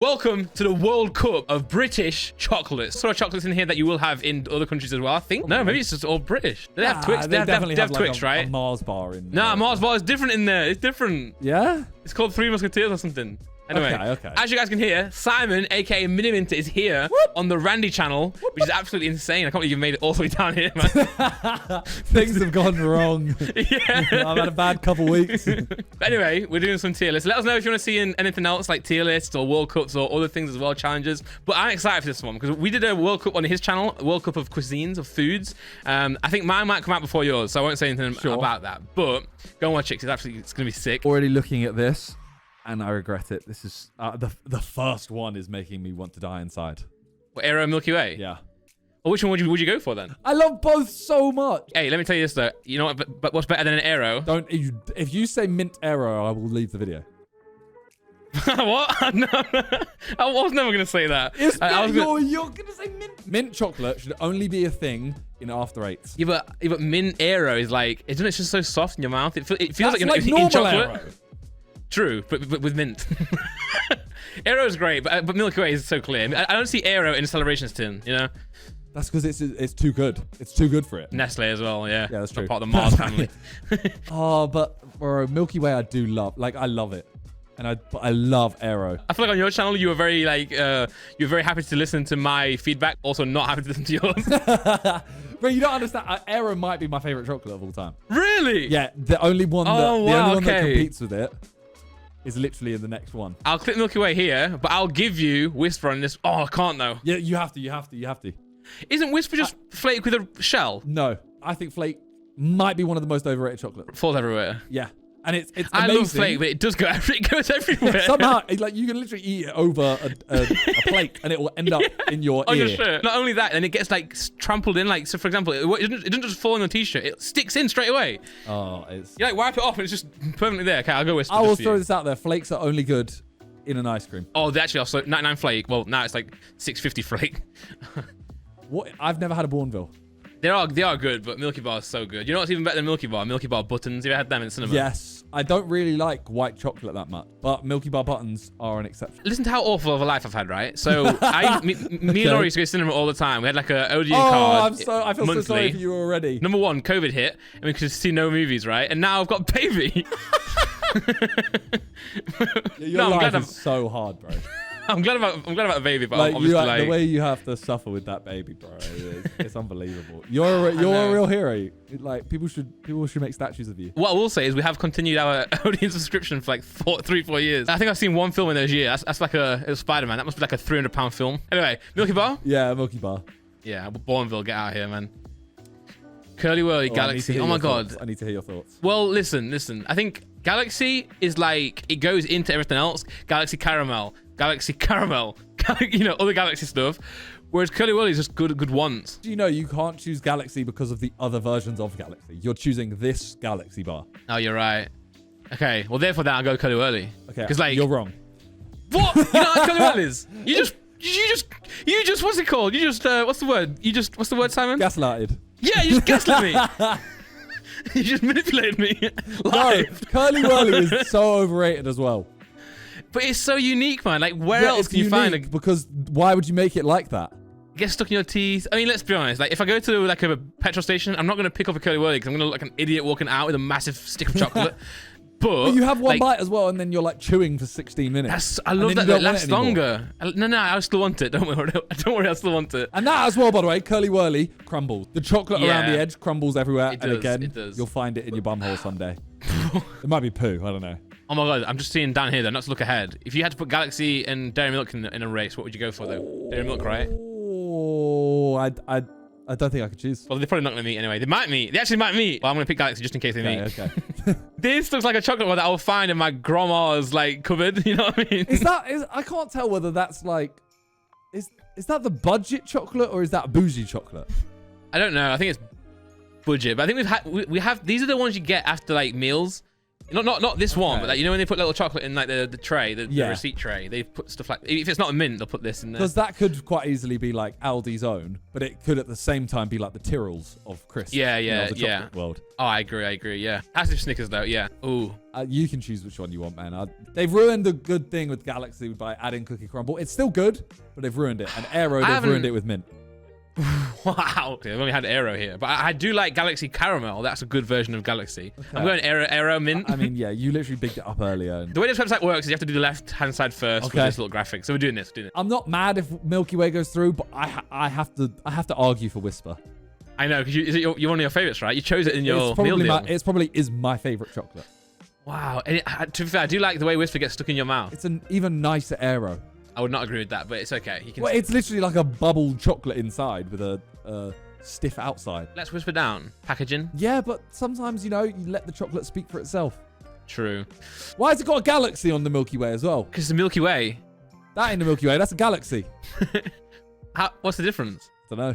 Welcome to the World Cup of British chocolates. Sort of chocolates in here that you will have in other countries as well, I think. No, maybe it's just all British. They have Twix. They definitely have like Twix, right? A Mars bar in. Nah, Mars bar is different in there. It's different. Yeah? It's called Three Musketeers or something. Anyway, okay. As you guys can hear, Simon, aka Miniminter, is here on the Randy channel, which is absolutely insane. I can't believe you made it all the way down here, man. Things have gone wrong. Yeah. I've had a bad couple weeks. Anyway, we're doing some tier lists. Let us know if you want to see anything else like tier lists or World Cups or other things as well, challenges. But I'm excited for this one because we did a World Cup on his channel, a World Cup of cuisines, of foods. I think mine might come out before yours, so I won't say anything about that. But go and watch it because it's going to be sick. Already looking at this, and I regret it. This is the first one is making me want to die inside. What, Aero Milky Way? Yeah. Or which one would you go for then? I love both so much. Hey, let me tell you this though. You know what? But what's better than an Aero? If you say mint arrow, I will leave the video. What? No, I was never gonna say that. You're gonna say mint. Mint chocolate should only be a thing in After Eights. Yeah, but mint Aero is like, isn't it just so soft in your mouth? It feels like you're normal in chocolate. Aero. True, but with mint. Aero is great, but Milky Way is so clear. I don't see Aero in a Celebrations tin, you know? That's because it's too good. It's too good for it. Nestle as well, yeah. Yeah, that's true. Part of the Mars family. Oh, but bro, Milky Way I do love. Like, I love it. But I love Aero. I feel like on your channel you were very you're very happy to listen to my feedback, also not happy to listen to yours. But you don't understand. Aero might be my favorite chocolate of all time. Really? Yeah, the only one that competes with it is literally in the next one. I'll click Milky Way here, but I'll give you Whisper on this. Oh, I can't though. Yeah, you have to. Isn't Whisper just flake with a shell? No, I think Flake might be one of the most overrated chocolates. Falls everywhere. Yeah, and it's amazing. I love Flake, but it does go. It goes everywhere. Somehow, like you can literally eat it over a plate, and it will end up in your ear. Your shirt. Not only that, and it gets like trampled in. Like, so for example, it doesn't just fall on your t-shirt. It sticks in straight away. Oh, it's. You like wipe it off, and it's just permanently there. Okay, I'll go Whisper. I will throw this out there. Flakes are only good in an ice cream. Oh, they actually also 99 Flake. Well, now it's like 650 Flake. What? I've never had a Bourneville. They are good, but Milky Bar is so good. You know what's even better than Milky Bar? Milky Bar buttons. You ever had them in cinema? Yes. I don't really like white chocolate that much, but Milky Bar buttons are an exception. Listen to how awful of a life I've had, right? So me and Laurie used to go to cinema all the time. We had like a Odeon card. I feel so sorry for you already. Number one, COVID hit, and we could see no movies, right? And now I've got Baby. Your life is so hard, bro. I'm glad about the Baby, but like, obviously the way you have to suffer with that baby, bro, it's unbelievable. You're a real hero. Like people should make statues of you. What I will say is we have continued our Odeon subscription for like 3-4 years. I think I've seen one film in those years. That's like it was Spider-Man. That must be like a £300 film. Anyway, Milky Bar. Yeah, Milky Bar. Yeah, Bourneville, get out of here, man. Curly Whirly, Galaxy. Oh my god. I need to hear your thoughts. Well, listen. I think Galaxy is like, it goes into everything else. Galaxy Caramel, other Galaxy stuff. Whereas Curly Whirly is just good once. Do you know you can't choose Galaxy because of the other versions of Galaxy? You're choosing this Galaxy bar. Oh, you're right. Okay, well therefore that I'll go Curly Whirly. Okay, because like you're wrong. What? You know what Curly Whirly is? You just what's it called? You just what's the word? What's the word, Simon? Gaslighted. Yeah, you just gaslit me. You just manipulated me. Live. No, Curly Whirly is so overrated as well. But it's so unique, man. Like, where else can you find it? Because why would you make it like that? It gets stuck in your teeth. I mean, let's be honest. Like, if I go to like a petrol station, I'm not going to pick up a Curly Whirly because I'm going to look like an idiot walking out with a massive stick of chocolate. But you have one bite as well, and then you're like chewing for 16 minutes. I love that it lasts longer. No, I still want it. Don't worry, I still want it. And that as well, by the way, Curly Whirly crumbles. The chocolate around the edge crumbles everywhere, and again, you'll find it in your bumhole someday. It might be poo. I don't know. Oh my god, I'm just seeing down here though, not to look ahead. If you had to put Galaxy and Dairy Milk in a race, what would you go for though? Dairy Milk, right? Oh, I don't think I could choose. Well, they're probably not going to meet anyway. They might meet. They actually might meet. Well, I'm going to pick Galaxy just in case they meet. Okay. This looks like a chocolate bar that I'll find in my grandma's like cupboard. You know what I mean? I can't tell whether that's like, is that the budget chocolate or is that bougie chocolate? I don't know. I think it's budget, but I think we have. These are the ones you get after like meals. Not this one, but like, you know when they put little chocolate in like the tray, the receipt tray, they put stuff like, if it's not a mint, they'll put this in there. Because that could quite easily be like Aldi's own, but it could at the same time be like the Tyrrells of crisps. Yeah, the chocolate world. Oh, I agree. Yeah, has to be Snickers though. Yeah. Ooh. You can choose which one you want, man. They've ruined the good thing with Galaxy by adding cookie crumble. It's still good, but they've ruined it. And Aero, they've ruined it with mint. Wow. Okay, I've only had Aero here, but I do like Galaxy Caramel. That's a good version of Galaxy. Okay. I'm going Aero mint. I mean, yeah, you literally bigged it up earlier. The way this website works is you have to do the left-hand side first with this little graphic. So we're doing this. I'm not mad if Milky Way goes through, but I have to argue for Whisper. I know, because you're one of your favorites, right? You chose it in your meal deal. It's probably my favorite chocolate. Wow. And to be fair, I do like the way Whisper gets stuck in your mouth. It's an even nicer Aero. I would not agree with that, but it's okay. Well, it's literally like a bubbled chocolate inside with a stiff outside. Let's Whisper down. Packaging. Yeah, but sometimes, you let the chocolate speak for itself. True. Why has it got a galaxy on the Milky Way as well? Because it's the Milky Way. That ain't the Milky Way. That's a galaxy. What's the difference? Don't know.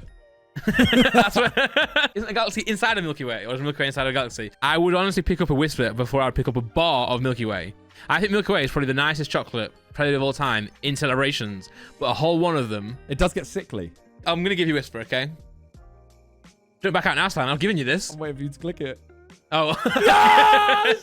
Isn't a galaxy inside a Milky Way, or is Milky Way inside a galaxy? I would honestly pick up a Whisper before I would pick up a bar of Milky Way. I think Milky Way is probably the nicest chocolate product of all time in celebrations, but a whole one of them. It does get sickly. I'm gonna give you Whisper, okay? Don't back out now, Stan. I'm giving you this. I'm waiting for you to click it. Oh. Yes!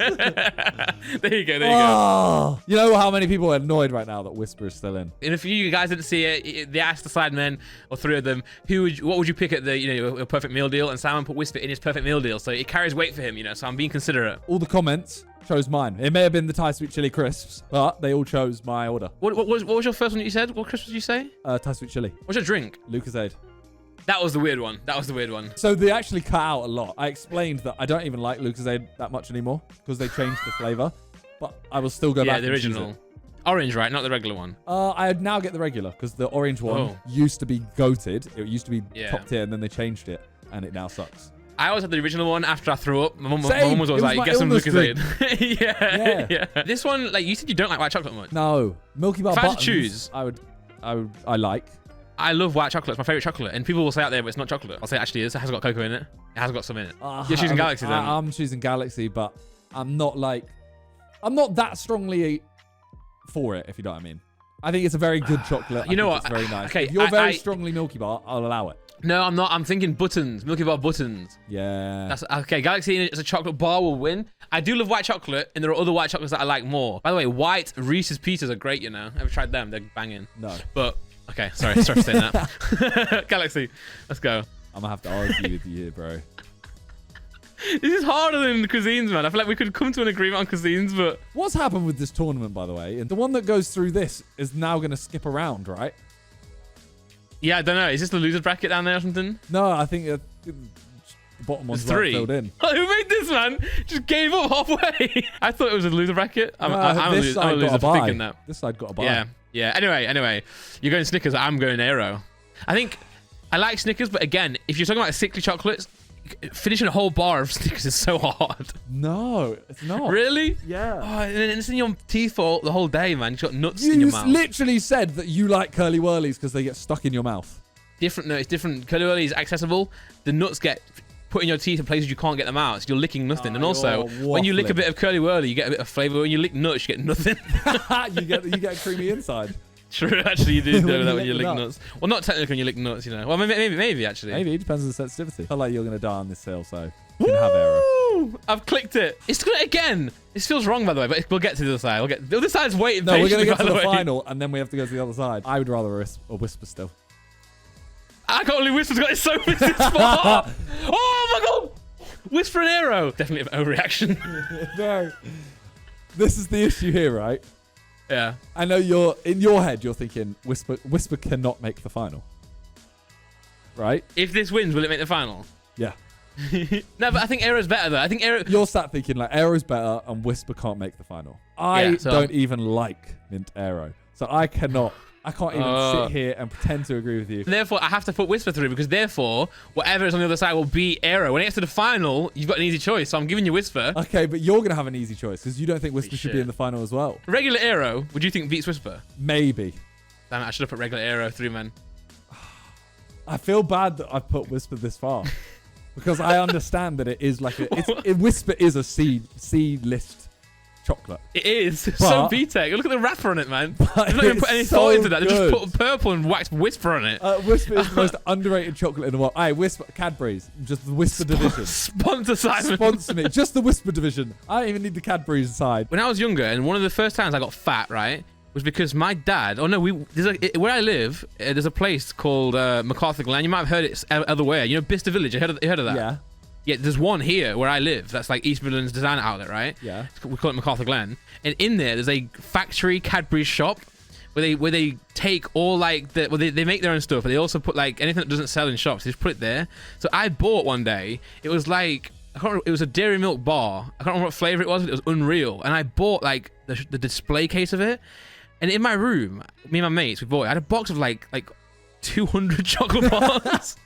There you go. You know how many people are annoyed right now that Whisper is still in? And if you guys didn't see it, they asked the Sidemen, or three of them, what would you pick at the your perfect meal deal? And Simon put Whisper in his perfect meal deal, so it carries weight for him, so I'm being considerate. All the comments chose mine. It may have been the Thai Sweet Chili crisps, but they all chose my order. What was your first one that you said? What crisps did you say? Thai Sweet Chili. What's your drink? Lucozade. That was the weird one. So they actually cut out a lot. I explained that I don't even like Lucozade that much anymore because they changed the flavor, but I will still go back. Yeah, the original. Orange, right? Not the regular one. I now get the regular because the orange one used to be goated. It used to be top tier, and then they changed it, and it now sucks. I always had the original one after I threw up. My mum was always like, get some Lucozade. Yeah. This one, like you said, you don't like white chocolate much. No. Milky Bar buttons, I had to choose. I like. I love white chocolate. It's my favorite chocolate. And people will say out there, but it's not chocolate. I'll say it actually is. It has got cocoa in it. It has got some in it. You're choosing Galaxy then? I'm choosing Galaxy, but I'm not that strongly for it, if you know what I mean. I think it's a very good chocolate. You know what? It's very nice. Okay, if you're very strongly Milky Bar, I'll allow it. No, I'm not. I'm thinking buttons. Milky Bar buttons. Yeah. That's okay. Galaxy as a chocolate bar will win. I do love white chocolate, and there are other white chocolates that I like more. By the way, white Reese's Pieces are great, Ever tried them? They're banging. No. But okay, sorry for saying that. Galaxy, let's go. I'm gonna have to argue with you, bro. This is harder than cuisines, man. I feel like we could come to an agreement on cuisines, but what's happened with this tournament, by the way? And the one that goes through this is now gonna skip around, right? Yeah, I don't know. Is this the loser bracket down there or something? No, I think the bottom one's three. Filled in. Who made this, man? Just gave up halfway. I thought it was a loser bracket. I'm a loser for thinking that. This side got a buy. Yeah. Anyway, you're going Snickers. I'm going Aero. I think I like Snickers, but again, if you're talking about sickly chocolates, finishing a whole bar of Snickers is so hard. No, it's not. Really? Yeah. Oh, and it's in your teeth for the whole day, man. You've got nuts in your mouth. You literally said that you like Curly Wurlies because they get stuck in your mouth. No, it's different. Curly Wurly is accessible. The nuts get put in your teeth in places you can't get them out. So you're licking nothing. And also, when you lick a bit of Curly Wurly, you get a bit of flavor. When you lick nuts, you get nothing. you get a creamy inside. True, actually, you do that when you lick nuts. Well, not technically when you lick nuts, Well, maybe actually. Maybe, it depends on the sensitivity. I feel like you're going to die on this sale, so you can have Aero. I've clicked it. It's doing it again. This feels wrong, by the way, but we'll get to the other side. The other side's waiting No, we're going to get to the final, and then we have to go to the other side. I would rather a Whisper still. I can't believe Whisper's got his so missing spot. Oh, my God. Whisper and Aero. Definitely an overreaction. No. This is the issue here, right? Yeah. I know in your head, you're thinking Whisper cannot make the final. Right? If this wins, will it make the final? Yeah. No, but I think Aero's better, though. I think Aero... You're sat thinking, like, Aero's better and Whisper can't make the final. I don't even like Mint Aero. So I can't even sit here and pretend to agree with you. Therefore, I have to put Whisper through because therefore, whatever is on the other side will beat Aero. When it gets to the final, you've got an easy choice. So I'm giving you Whisper. Okay, but you're going to have an easy choice because you don't think Whisper should be in the final as well. Regular Aero, would you think beats Whisper? Maybe. Damn it, I should have put regular Aero 3 men. I feel bad that I've put Whisper this far because I understand that it is like Whisper is a C list chocolate. It is. It's so BTEC. Look at the wrapper on it, man. They've not even put any thought into that. They just put purple and waxed Whisper on it. Whisper is the most underrated chocolate in the world. Hey, Whisper, Cadbury's, just the Whisper division. Sponsor Simon. Sponsor me. Just the Whisper division. I don't even need the Cadbury's inside. When I was younger, and one of the first times I got fat, right, was because my dad. Oh no, where I live, there's a place called MacArthur Glen. You might have heard it other way. You know, Bicester Village. You heard of that? Yeah. Yeah, there's one here where I live. That's like East Midlands design outlet, right? Yeah. We call it MacArthur Glen. And in there's a factory Cadbury shop where they take all like they make their own stuff, but they also put like anything that doesn't sell in shops. They just put it there. So I bought one day. It was like it was a dairy milk bar. I can't remember what flavor it was, but it was unreal. And I bought like the display case of it. And in my room, me and my mates, we bought it. I had a box of like 200 chocolate bars.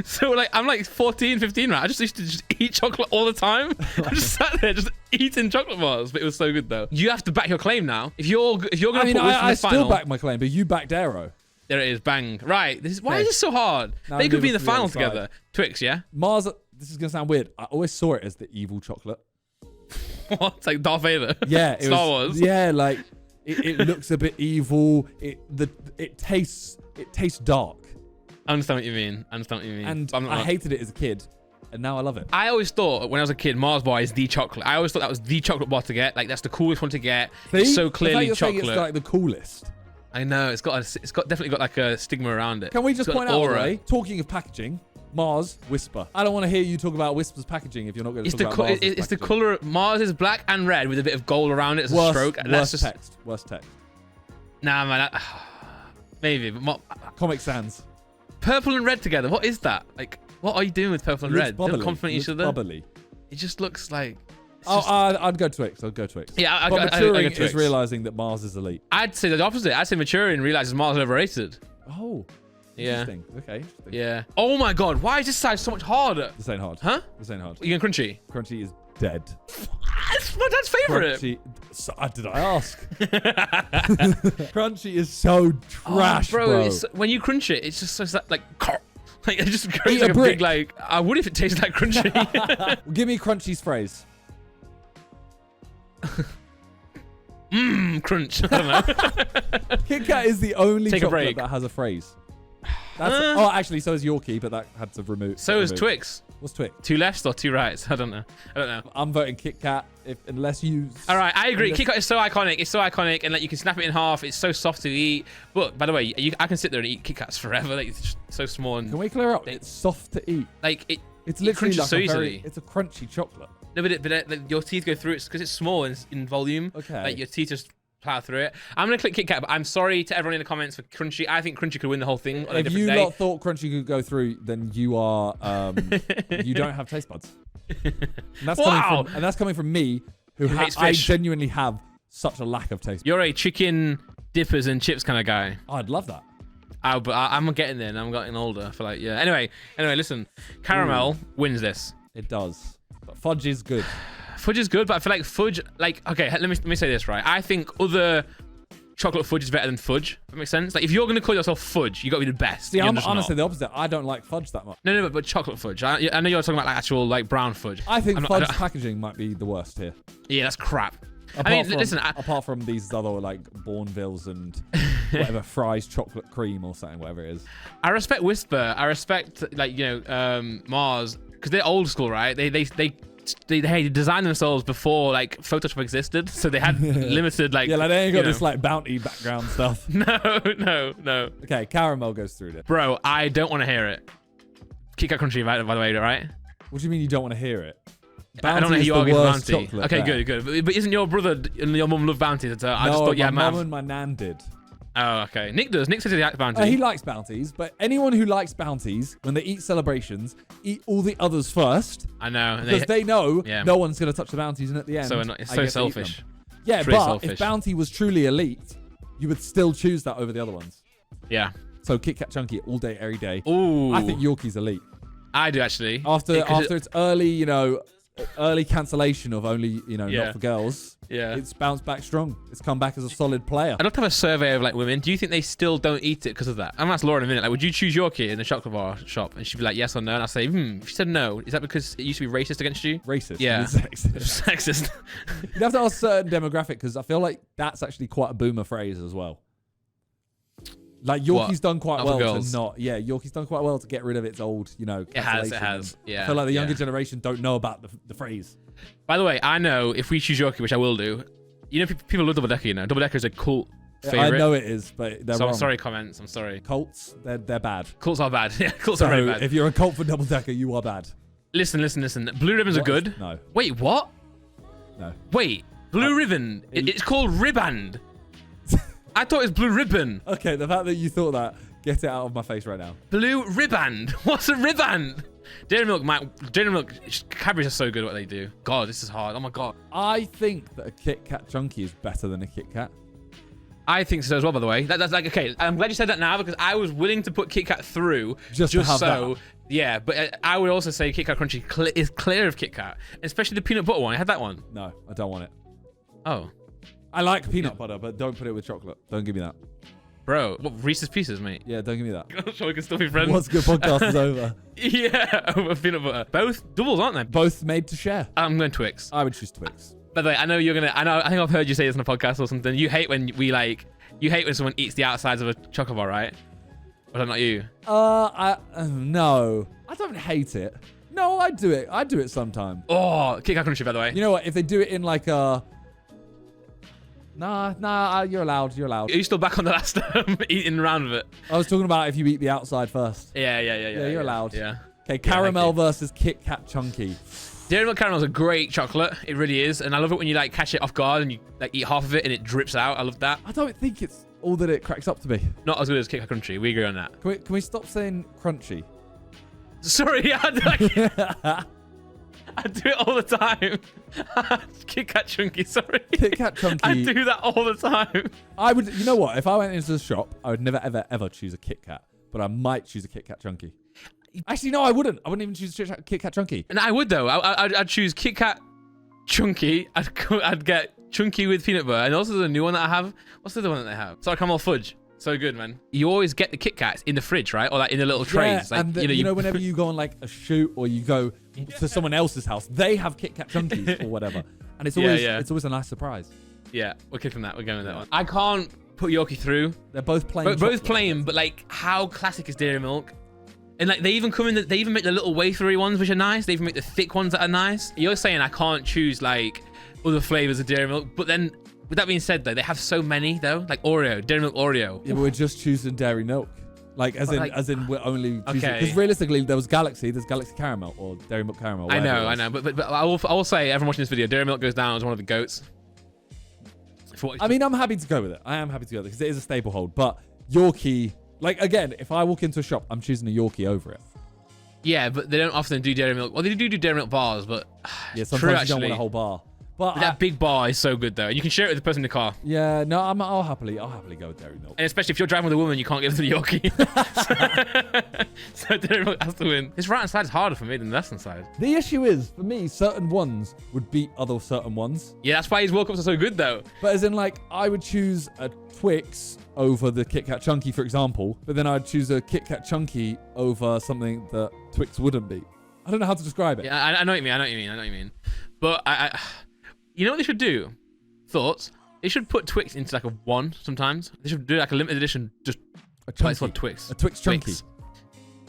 So like I'm like 14, 15, right? I just used to just eat chocolate all the time. I just sat there just eating chocolate bars, but it was so good though. You have to back your claim now. If you're gonna put Whisper in the final, I still back my claim, but you backed Aero. There it is, bang. Right. Why is this so hard? They could be in the final together. Twix, yeah. Mars. This is gonna sound weird. I always saw it as the evil chocolate. What? It's like Darth Vader. Yeah. Star Wars. Yeah, like it looks a bit evil. It tastes dark. I understand what you mean. And I hated it as a kid, and now I love it. I always thought when I was a kid, Mars bar is the chocolate. I always thought that was the chocolate bar to get. Like that's the coolest one to get. See? It's so clearly chocolate. It's like the coolest. I know. It's definitely got like a stigma around it. Can we just point out, Ray, talking of packaging, Mars Whisper. I don't want to hear you talk about Whisper's packaging if you're not going to talk about Mars. It's the color. Mars is black and red with a bit of gold around it as a stroke. Worst text. Nah, man. Maybe, but Comic Sans. Purple and red together. What is that? Like, what are you doing with purple and red? They complement each other. Bubbly. It just looks like. I'd go Twix. Yeah, but maturing is realizing that Mars is elite. I'd say the opposite. I'd say maturing realizes Mars is overrated. Oh. Yeah. Interesting. Okay. Interesting. Yeah. Oh my God. Why is this side so much harder? This ain't hard. Huh? This ain't hard. You going Crunchy? Crunchy is dead. That's my dad's favorite. Crunchy. Did I ask? Crunchy is so trash, bro. When you crunch it, it's just so like it just creates like a big like. I would if it tasted like Crunchy. Give me Crunchy's phrase. Crunch. I don't know. Kit Kat is the only chocolate that has a phrase. Oh, actually, so is Yorkie, but that had to remove. So is Twix. What's Twix? 2 lefts or 2 rights? I don't know. I'm voting Kit Kat unless you. All right, I agree. Kit Kat is so iconic. It's so iconic, and like you can snap it in half. It's so soft to eat. But by the way, I can sit there and eat Kit Kats forever. Like it's just so small and. Can we clear up? It's soft to eat. Like it's literally like so easily. It's a crunchy chocolate. No, but your teeth go through it because it's small and in volume. Okay. Like your teeth just plow through it. I'm gonna click Kit Kat, but I'm sorry to everyone in the comments for Crunchy. I think Crunchy could win the whole thing on a different day. If you lot thought Crunchy could go through, then you are you don't have taste buds. And that's coming from me, who I genuinely have such a lack of taste. You're a chicken dippers and chips kind of guy. Oh, I'd love that. But I'm getting there, and I'm getting older. I feel like Anyway, listen. Caramel wins this. It does. But fudge is good. Fudge is good, but I feel like fudge, okay, let me say this, right? I think other chocolate fudge is better than fudge. That makes sense? Like, if you're going to call yourself fudge, you got to be the best. See, I'm honestly the opposite. I don't like fudge that much. No, but chocolate fudge. I know you're talking about like actual like brown fudge. I think fudge packaging might be the worst here. Yeah, that's crap. Apart from these other like Bourneville's and whatever fries chocolate cream or something, whatever it is. I respect Whisper. I respect Mars because they're old school, right? They designed themselves before like Photoshop existed, so they had limited like. Yeah, like they ain't got this like bounty background stuff. No. Okay, caramel goes through it. Bro, I don't want to hear it. Kit Kat Crunchy, by the way, right? What do you mean you don't want to hear it? Bounty I don't know how you argue Bounty. Okay, good. But isn't your brother and your mum love Bounty? I just thought, my mum and my nan did. Oh, okay. Nick does. Nick says he likes Bounty. He likes Bounties, but anyone who likes Bounties, when they eat celebrations, eat all the others first. I know. Because they know no one's going to touch the Bounties, and at the end, it's so selfish. Yeah, but if Bounty was truly elite, you would still choose that over the other ones. Yeah. So Kit Kat Chunky all day, every day. Ooh. I think Yorkie's elite. I do, actually. After its early cancellation of only, not for girls. Yeah. It's bounced back strong. It's come back as a solid player. I'd love to have a survey of like women. Do you think they still don't eat it because of that? I'm gonna ask Laura in a minute. Like, would you choose Yorkie in the chocolate bar shop? And she'd be like, yes or no. And I'll say, If she said no, is that because it used to be racist against you? Racist. Yeah. Sexist. Sexist. You'd have to ask a certain demographic because I feel like that's actually quite a boomer phrase as well. Like Yorkie's done quite well to not. Yeah, Yorkie's done quite well to get rid of its old, It has. Yeah. I feel like the younger generation don't know about the phrase. By the way, I know if we choose Yorkie, which I will do, people love Double Decker, Double Decker is a cult favorite. I know it is, but they're wrong. I'm sorry, comments. I'm sorry. Cults, they're bad. Cults are bad. Yeah, cults are very bad. If you're a cult for Double Decker, you are bad. Listen. Blue ribbons are good. No. Wait, what? No. Wait, blue ribbon. It's called ribband. I thought it was blue ribbon. Okay, the fact that you thought that, get it out of my face right now. Blue ribband. What's a ribband? Dairy Milk, Cadbury's are so good at what they do. God, this is hard. Oh my God. I think that a Kit Kat Chunky is better than a Kit Kat. I think so as well, by the way. That's like, okay, I'm glad you said that now because I was willing to put Kit Kat through just so. That. Yeah, but I would also say Kit Kat Crunchy is clear of Kit Kat, especially the peanut butter one. I had that one. No, I don't want it. Oh. I like peanut butter, but don't put it with chocolate. Don't give me that. Bro, what, Reese's Pieces, mate? Yeah, don't give me that. I'm sure we can still be friends. What's good podcast is over. Yeah, over peanut butter. Both doubles, aren't they? Both made to share. I'm going Twix. I would choose Twix. By the way, I think I've heard you say this on a podcast or something. You hate when someone eats the outsides of a chocolate bar, right? Or is that not you? No. I don't hate it. No, I do it. I do it sometimes. Oh, Kit Kat Crunchy, by the way. You know what? If they do it in like a... Nah, you're allowed. Are you still back on the last eating round of it? I was talking about if you eat the outside first. Yeah, you're allowed. Yeah. Okay, caramel versus Kit Kat Chunky. Dairy Milk Caramel is a great chocolate. It really is. And I love it when you like catch it off guard and you like eat half of it and it drips out. I love that. I don't think it's all that it cracks up to be. Not as good as Kit Kat Crunchy. We agree on that. Can we stop saying crunchy? Sorry, I do it all the time. Kit Kat Chunky, sorry. Kit Kat Chunky. I do that all the time. I would, you know what? If I went into the shop, I would never, ever, ever choose a Kit Kat. But I might choose a Kit Kat Chunky. Actually, no, I wouldn't. I wouldn't even choose a Kit Kat Chunky. And I would, though. I'd choose Kit Kat Chunky. I'd get Chunky with peanut butter. And also the new one that I have. What's the other one that they have? Sour Caramel Fudge. So good, man. You always get the Kit Kats in the fridge, right? Or like in the little trays. Yeah, like, and you know, whenever you go on like a shoot or you go to someone else's house, they have Kit Kat Chunkies or whatever. And it's always a nice surprise. Yeah, we're kicking that. We're going with that one. I can't put Yorkie through. They're both plain. Both plain, but like how classic is Dairy Milk? And like they even make the little wafery ones, which are nice. They even make the thick ones that are nice. You're saying I can't choose like other flavors of Dairy Milk, but then with that being said, though, they have so many though, like Oreo, Dairy Milk Oreo. Yeah, we're just choosing Dairy Milk, as in we're only choosing. Because realistically, there's Galaxy Caramel or Dairy Milk Caramel. I know, but I will say, everyone watching this video, Dairy Milk goes down as one of the goats. I mean, I'm happy to go with it. I am happy to go with it because it is a staple hold. But Yorkie, like again, if I walk into a shop, I'm choosing a Yorkie over it. Yeah, but they don't often do Dairy Milk. Well, they do Dairy Milk bars, but yeah, sometimes you don't want a whole bar. But that big bar is so good though. You can share it with the person in the car. Yeah, no, I'll happily go with Dairy Milk. And especially if you're driving with a woman, you can't give them the Yorkie. so Dairy Milk has to win. This right-hand side is harder for me than the left-hand side. The issue is, for me, certain ones would beat other certain ones. Yeah, that's why his World Cups are so good though. But as in like, I would choose a Twix over the Kit Kat Chunky, for example. But then I'd choose a Kit Kat Chunky over something that Twix wouldn't beat. I don't know how to describe it. Yeah, I know what you mean. But you know what they should do? Thoughts? They should put Twix into like a 1 sometimes. They should do like a limited edition, just Twix. A Twix Chunky.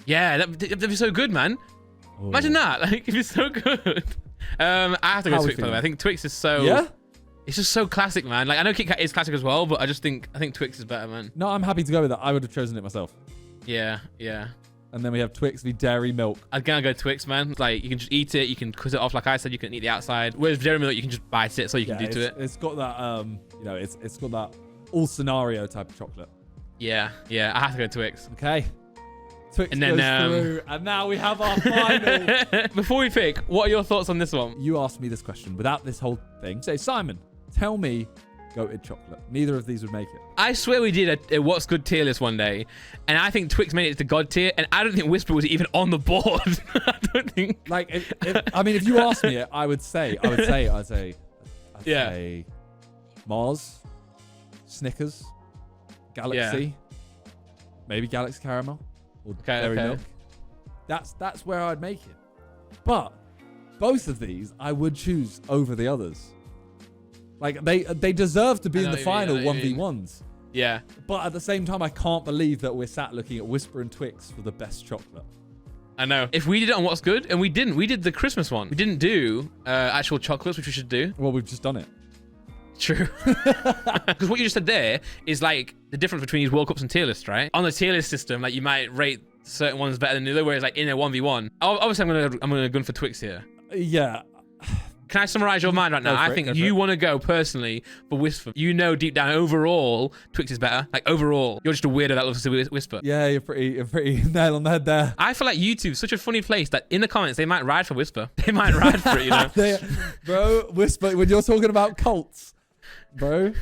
Yeah, that'd be so good, man. Oh. Imagine that. Like, it'd be so good. I have to go Twix, by the way. I think Twix is so... Yeah? It's just so classic, man. Like, I know Kit Kat is classic as well, but I think Twix is better, man. No, I'm happy to go with that. I would have chosen it myself. Yeah. And then we have Twix v Dairy Milk. I'm gonna go Twix, man. Like, you can just eat it, you can cut it off, like I said, you can eat the outside. Whereas Dairy Milk, you can just bite it, so you can do to it. It's got that, it's got that all scenario type of chocolate. Yeah, I have to go Twix. Okay. Twix and then, goes through, and now we have our final. Before we pick, what are your thoughts on this one? You asked me this question without this whole thing. Say, Simon, tell me goated chocolate. Neither of these would make it. I swear we did a What's Good tier list one day, and I think Twix made it to God tier, and I don't think Whisper was even on the board. I don't think. Like, if you asked me it, I'd say Mars, Snickers, Galaxy, maybe Galaxy Caramel or Dairy Milk. That's where I'd make it. But both of these I would choose over the others. Like they deserve to be in the final 1v1s. Yeah. But at the same time, I can't believe that we're sat looking at Whisper and Twix for the best chocolate. I know. If we did it on What's Good, and we didn't. We did the Christmas one. We didn't do actual chocolates, which we should do. Well, we've just done it. True. Because what you just said there is like the difference between these World Cups and tier lists, right? On the tier list system, like you might rate certain ones better than the other, whereas like in a 1v1, obviously I'm gonna gun for Twix here. Yeah. Can I summarize your mind right now? I think you want to go personally for Whisper. You know deep down overall Twix is better. Like overall, you're just a weirdo that loves to Whisper. Yeah, you're pretty nail on the head there. I feel like YouTube's such a funny place that in the comments they might ride for Whisper. They might ride for it, you know. Bro, Whisper, when you're talking about cults, bro.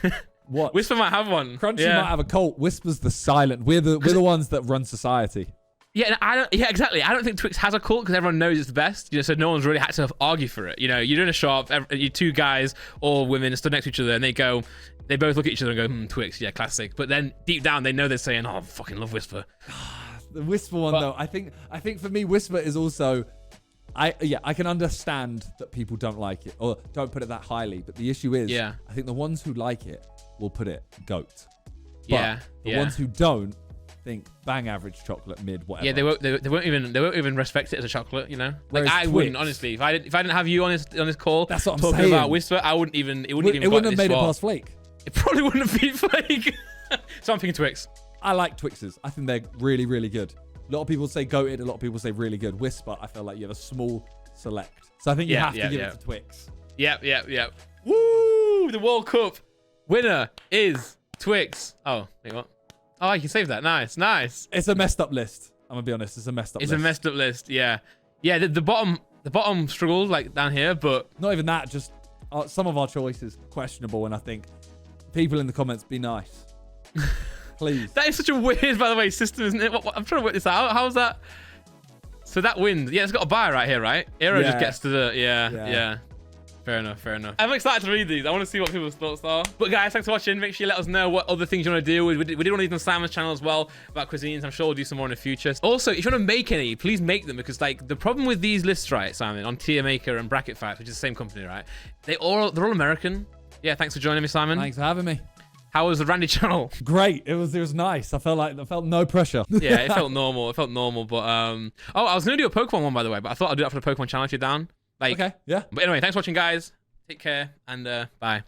What? Whisper might have one. Crunchy might have a cult. Whisper's the silent. We're the ones that run society. Yeah, exactly. I don't think Twix has a cult because everyone knows it's the best. You know, so no one's really had to argue for it. You know, you're in a shop, you two guys or women stood next to each other, and they both look at each other and go, Twix, yeah, classic. But then deep down, they know they're saying, oh, I fucking love Whisper. The Whisper one, though, I think for me, Whisper is also, I can understand that people don't like it or don't put it that highly. But the issue is, I think the ones who like it will put it GOAT. But the ones who don't, think bang average chocolate mid whatever. Yeah, they won't even respect it as a chocolate, you know. Like I wouldn't honestly if I didn't have you on this call. That's what I'm talking saying. about Whisper. I wouldn't even it wouldn't have made it past Flake. It probably wouldn't have beat Flake. So I'm thinking Twix. I like Twixes. I think they're really really good. A lot of people say goated. A lot of people say really good. Whisper, I feel like you have a small select. So I think you have to give it to Twix. Yep. Woo! The World Cup winner is Twix. Oh, wait, what? Oh, you can save that. Nice. It's a messed up list. I'm gonna be honest. It's a messed up list. It's a messed up list. Yeah. The bottom struggled like down here, but not even that. Just some of our choices questionable, and I think people in the comments be nice, please. That is such a weird, by the way, system, isn't it? I'm trying to work this out. How's that? So that wins. Yeah, it's got a buy right here, right? Aero just gets to the yeah. Fair enough. I'm excited to read these. I want to see what people's thoughts are. But guys, thanks for watching. Make sure you let us know what other things you want to do. We did one of these on Simon's channel as well about cuisines. I'm sure we'll do some more in the future. Also, if you want to make any, please make them, because like the problem with these lists, right, Simon, on Tier Maker and Bracket Facts, which is the same company, right? They're all American. Yeah, thanks for joining me, Simon. Thanks for having me. How was the Randy channel? Great. It was nice. I felt no pressure. Yeah, it felt normal. But oh, I was gonna do a Pokemon one, by the way, but I thought I'd do that for the Pokemon channel if you're down. Like, okay, yeah. But anyway, thanks for watching, guys. Take care and bye.